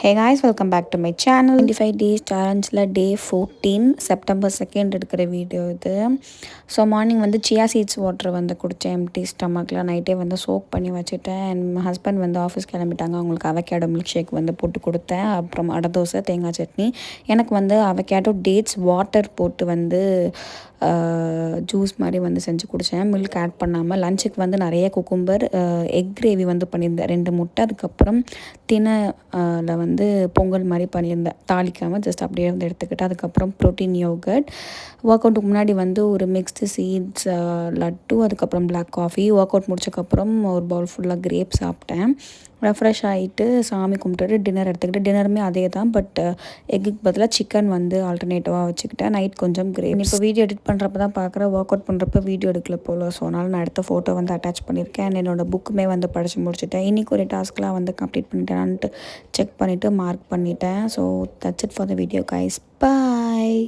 Hey guys, welcome back to my channel. 25 days challenge day 14 September 2nd எடுக்கிற video இது. So morning வந்து chia seeds water வந்து குடித்தேன் empty ஸ்டமக்கில். நைட்டே வந்து சோக் பண்ணி வச்சுட்டேன். அண்ட் ஹஸ்பண்ட் வந்து ஆஃபீஸ் கிளம்பிட்டாங்க. அவங்களுக்கு அவகேடோ மில்க் ஷேக் வந்து போட்டு கொடுத்தேன். அப்புறம் அடை தோசை, தேங்காய் சட்னி. எனக்கு வந்து அவகேடோ டேட்ஸ் வாட்டர் போட்டு வந்து ஜூஸ் மாதிரி வந்து செஞ்சு குடித்தேன், மில்க் ஆட் பண்ணாமல். லஞ்சுக்கு வந்து நிறைய குக்கும்பர், எக் கிரேவி வந்து பண்ணியிருந்தேன், 2 முட்டை. அதுக்கப்புறம் தினையில் வந்து பொங்கல் மாதிரி பண்ணியிருந்தேன், தாளிக்காமல் ஜஸ்ட் அப்படியே வந்து எடுத்துக்கிட்டு. அதுக்கப்புறம் ப்ரோட்டீன் யோகட். ஒர்க் அவுட்டுக்கு முன்னாடி வந்து ஒரு மிக்ஸ்டு சீட்ஸ் லட்டு, அதுக்கப்புறம் பிளாக் காஃபி. ஒர்க் அவுட் முடிச்சக்கப்புறம் ஒரு பவுல் ஃபுல்லாக கிரேப் சாப்பிட்டேன். ரெஃப்ரெஷ் ஆகிட்டு சாமி கும்பிட்டுட்டு டின்னர் எடுத்துக்கிட்டு, டின்னருமே அதே தான், பட் எக்குக்கு பதிலாக சிக்கன் வந்து ஆல்டர்னேட்டிவாக வச்சுக்கிட்டேன். நைட் கொஞ்சம் கிரேவி. இப்போ வீடியோ எடிட் பண்ணுறப்ப தான் பார்க்குறேன், ஒர்க் அவுட் பண்ணுறப்ப வீடியோ எடுக்கல போல். ஸோ அதனால் நான் எடுத்த ஃபோட்டோ வந்து அட்டாச் பண்ணியிருக்கேன். அண்ட் என்னோடய புக்குமே வந்து படித்து முடிச்சுட்டேன். இன்றைக்கி ஒரு டாஸ்க்லாம் வந்து கம்ப்ளீட் பண்ணிட்டேன்ட்டு செக் பண்ணிவிட்டு மார்க் பண்ணிட்டேன். So that's it for the video guys. Bye.